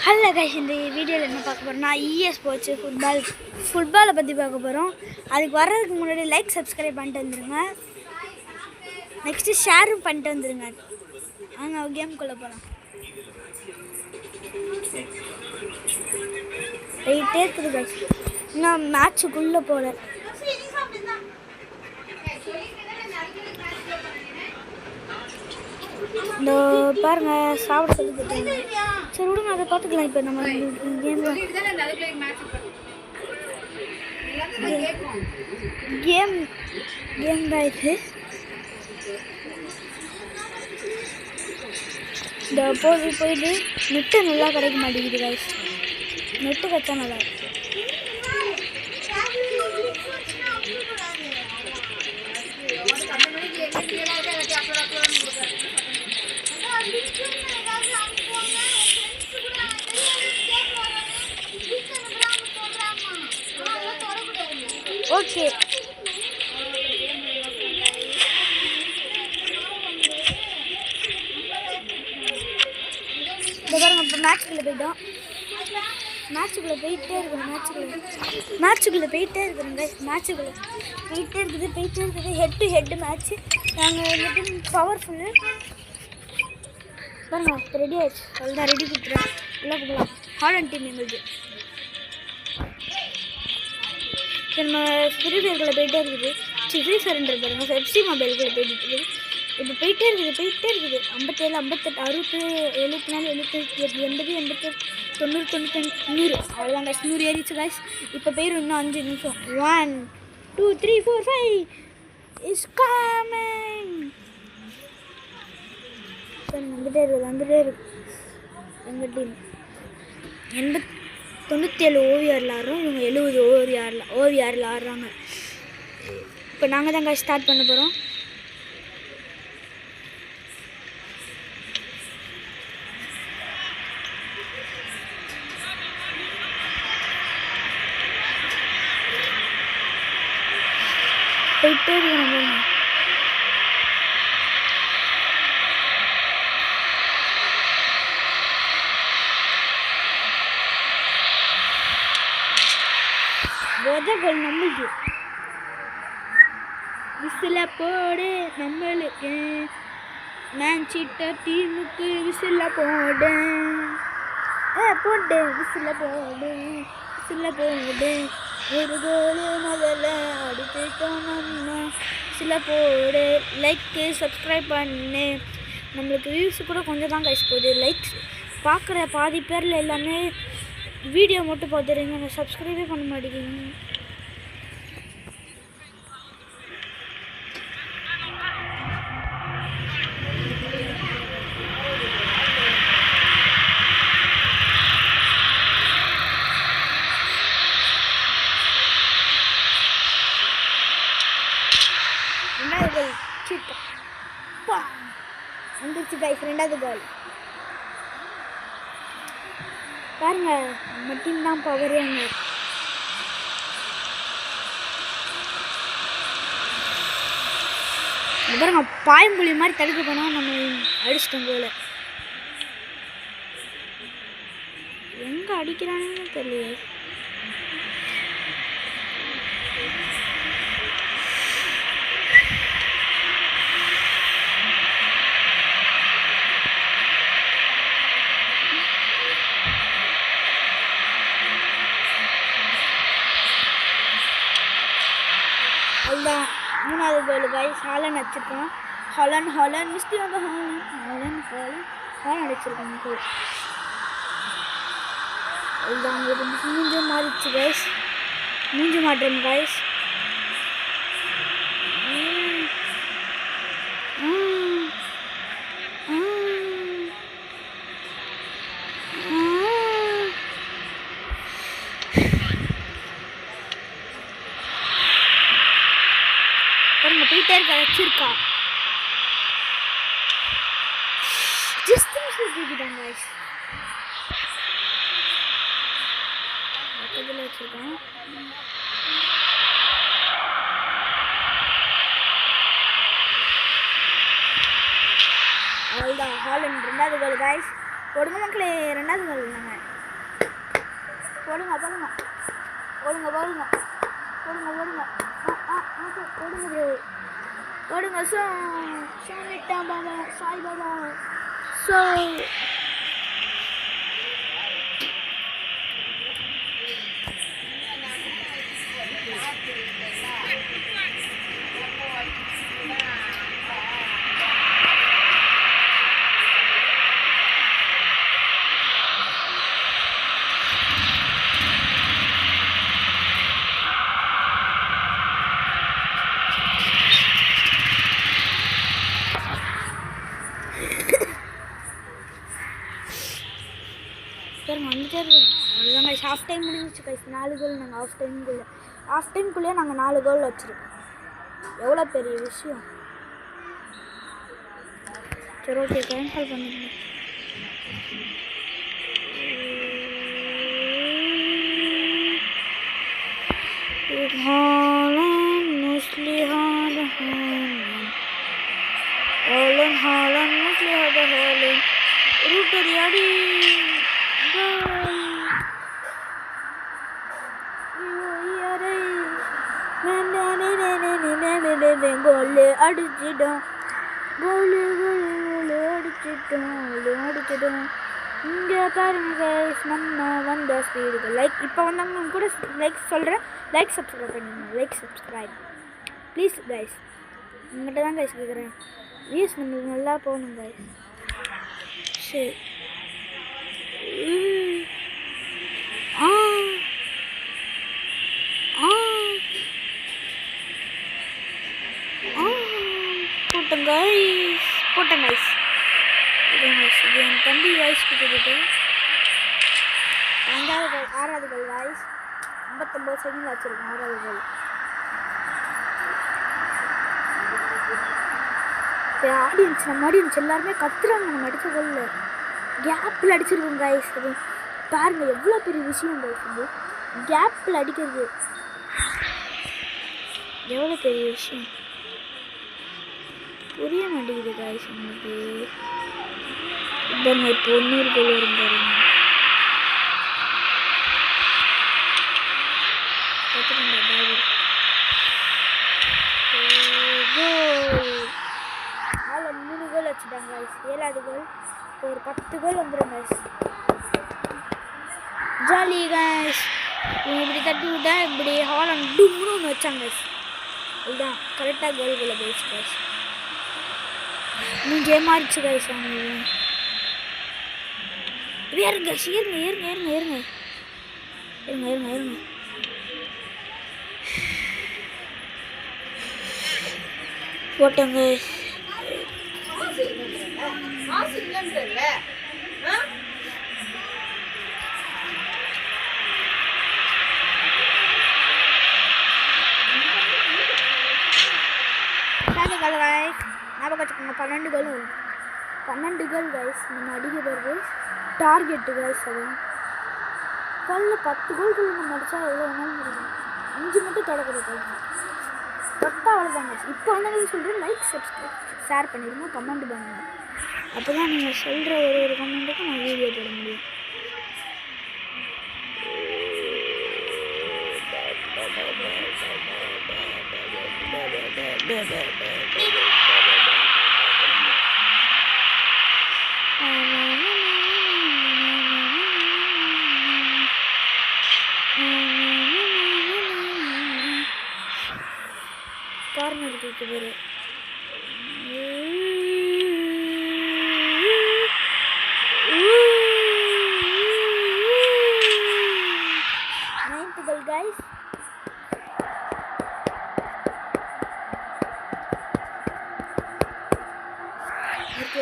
Hello guys, இந்த வீடியோவில் என்ன பார்க்க போகிறோம்னா இஎஸ் ஸ்போர்ட்ஸு ஃபுட்பாலை பற்றி பார்க்க போகிறோம். அதுக்கு வர்றதுக்கு முன்னாடி லைக் சப்ஸ்கிரைப் பண்ணிட்டு வந்துடுங்க. நெக்ஸ்ட்டு ஷேரும் பண்ணிட்டு வந்துடுங்க. நாங்கள் கேமுக்குள்ளே போகலாம். போயிட்டே இருக்குது கைஸ், இன்னும் மேட்சுக்குள்ளே போகல. இந்த பாருங்க சாப்பிட சொல்லி கொடுத்தாங்க. சரி விடுங்க, அதை பார்த்துக்கலாம். இப்போ நம்ம கேம் தான் இது. இந்த போயிட்டு நெட்டு நல்லா கிடைக்க மாட்டேங்குது கைஸ். நெட்டு வச்சா நல்லா இருக்கும். ஓகே, இந்த பாருங்க, இப்போ மேட்சுக்குள்ளே போயிட்டோம். மேட்சுக்குள்ளே போயிட்டே இருக்கிறோம். மேட்சுக்குள்ளே போயிட்டே இருக்குது. Head to head match. நாங்கள் வந்துட்டு பவர்ஃபுல்லு பாருங்க. இப்போ ரெடி ஆயிடுச்சு. அவ்வளோதான், ரெடி கொடுத்துறேன். உள்ளே போகலாம். ஹாலண்ட் டீம் எங்களுக்கு. நம்ம ஃப்ரீ ஃபயர்க்குள்ளே போயிட்டே இருக்குது. ஃப்ரீ ஃபயர்ன்ற பாருங்க, பெப்சி மொபைலுக்குள்ளே போயிட்டு இருக்குது. இப்போ போயிட்டே இருக்குது. 57, 58, 67, 74, 78, 80, 88, 90, 95, 100. அவ்வளோதான் கைஸ், 100 ஏறிச்சு கைஸ். இப்போ போயிடும் இன்னும் 5 நிமிஷம். 1 2 3 4 5 இஸ் கமிங். வந்துட்டே இருக்கு எங்கள் டீம். 97 ஓவிஆரில் ஆடுறோம். இவங்க 70 ஓவிஆரில் ஆடுறாங்க. இப்போ நாங்கள் தான் கைஸ் ஸ்டார்ட் பண்ண போகிறோம். போயிட்டே இருக்கணும். கோல் நம்மளுக்கு விசில போடு. நம்மளுக்கு மேன்செஸ்டர் டீமுக்கு விசில போடு. விசில போடு. ஒரு கோல் முதல்ல அடிச்சுட்டோம் நம்ம. விசில போடு. லைக்கு சப்ஸ்கிரைப் பண்ணு. நம்மளுக்கு வியூஸ் கூட கொஞ்சம் தான் கைஸ் போகுது. லைக்ஸ் பார்க்குற பாதி பேரில் எல்லாமே வீடியோ மட்டும் பார்த்துறீங்க, நான் சப்ஸ்கிரைபே பண்ண மாட்டேங்கிறீங்க. வந்துருச்சு கைஸ், 2வது கோல். பாருங்க, நம்ம டீம் தான் பவரேங்க. பாருங்க, பாயம்புலி மாதிரி தடுக்க போனோம். நம்ம அடிச்சிட்டோம் கோலை. எங்கே அடிக்கிறான்னு தெரியல. அதுதான் 3வது கோல் கைஸ். ஹாலண்ட் அடிச்சிருக்கோம். ஹாலண்ட் மிஸ்டி வந்து ஹாலண்ட் அடிச்சிருக்கோம் கோல். அதுதான் உங்களுக்கு மூஞ்சு மாறிடுச்சு கைஸ். மூஞ்சு மாட்டுறோம் கைஸ். போயிட்டே இருக்கா. Just Misthan guys. பக்கத்தில் வச்சுருக்கோம். அவ்வளோதான். ஹாலண்ட் 2வது கோல் கைஸ். போடுங்க மக்களே, 2வது கோல் இல்லைங்க. போடுங்க போடுங்க போடுங்க போடுங்க போடுங்க போடுங்க போடுங்க ப்ரோ, போடுங்க. சோனிட்டா பாபா, சாய் பாபா. ஸோ வந்துட்டே இருக்கிறோம். அவ்வளோதான் கைஸ், ஹாஃப் டைம் முடிஞ்சிச்சு கைஸ். 4 கோல் நாங்கள் ஹாஃப் டைம்குள்ளேயே நாங்கள் 4 கோல் வச்சுருக்கோம். எவ்வளோ பெரிய விஷயம். சரி ஓகே, டைம் கால் பண்ணிடுங்க. ரூட்டரியாடி கோல் அடிச்சிட்டோம், அடிச்சிட்டோம். இங்கே பாருங்க கைஸ், நம்ம வந்த ஸ்பீடுக்கு லைக் இப்போ வந்தவங்க கூட லைக் சொல்கிறேன். லைக் சப்ஸ்கிரைப் பண்ணிடுங்க. Like subscribe please guys. உங்கள்கிட்ட தான் கைஸ் கேட்குறேன். வியூஸ் நம்மளுக்கு நல்லா போகணும் கைஸ். சரி போட்டேன் கைஸ். இது என் தம்பி வாய்ஸ் கொடுத்துட்டு 6வது கோல் வாய்ஸ். 59 செகண்ட் வச்சுருக்கேன் 6வது கோல். ஆடியன்ஸ் நம்ம ஆடியன்ஸ் எல்லாருமே கத்துறாங்க. நம்ம அடித்த கோலில் கேப்பில் அடிச்சிருக்கோம் கைஸ். அது பாருங்கள் எவ்வளோ பெரிய விஷயம் கைஸ். இது கேப்பில் அடிக்கிறது எவ்வளோ பெரிய விஷயம் புரிய மாட்டேங்குது கைஸ் உங்களுக்கு. பாருங்க இப்போ 100 கோல் வரும் பாருங்க. ஹாலண்ட் 3 கோல் வச்சுட்டாங்க கைஸ். 7வது கோல். ஒரு 10 கோல் வந்துடும் கைஸ். Jolly guys. இப்படி தட்டி விட்டா இப்படி ஹாலண்ட் டூம்னு ஒன்று வச்சாங்க கைஸ். இதுதான் கரெக்டாக கோல் போயிடுச்சு கைஸ். மூஞ்சே மாறிச்சு கைஸ். அவங்க ஏறுங்க போட்டோங்க. ஞாபகம் வச்சுக்கோங்க, 12 கோல் வரும். 12 கோல் கைஸ் நம்ம அடிக்க போகிறது டார்கெட்டு கைஸ். அதுவும் கோலில் 10 கோல்கள் நம்ம அடித்தா எவ்வளோ வேணாலும் முடியும். 5 மட்டும் தொடக்கூடாது. தொட்டா அவ்வளோதாங்க. இப்போ வந்தவங்களுக்கு சொல்கிறேன், லைக் சப்ஸ்கிரைப் ஷேர் பண்ணிடுங்க, கமெண்ட் பண்ணுங்கள். அப்போ தான் நீங்கள் சொல்கிற ஒரு கமெண்ட்டுக்கும் நான் வீடியோ போட முடியும். கார்னர் கிட்ட பேர் 9th goal guys.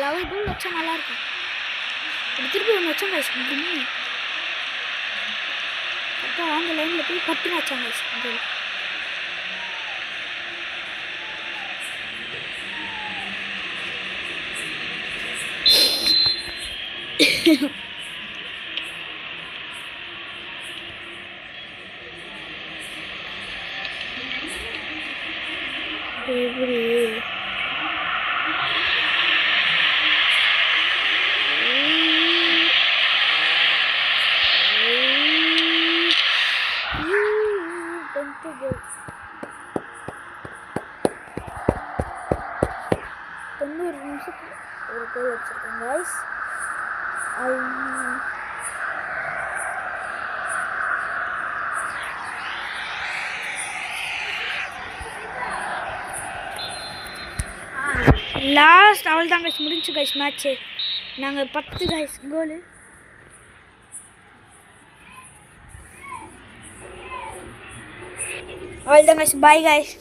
லவ் கோல் வச்சா நல்லா இருக்கும். திருப்பி ஒன்று வச்சாங்க கைஸ். அப்போ அந்த லைனில் போய் 10 வச்சாங்க கைஸ். தொண்ணூறு நிமிஷத்துக்கு ஒரு கோல் வச்சுருக்கேன் கைஸ். லாஸ்ட் அவள் தான் கைஸ், முடிஞ்சு கைஸ் மேட்ச்சு. நாங்கள் 10 கைஸ் கோலு. அவள் தான் கைஸ், பாய் கைஸ்.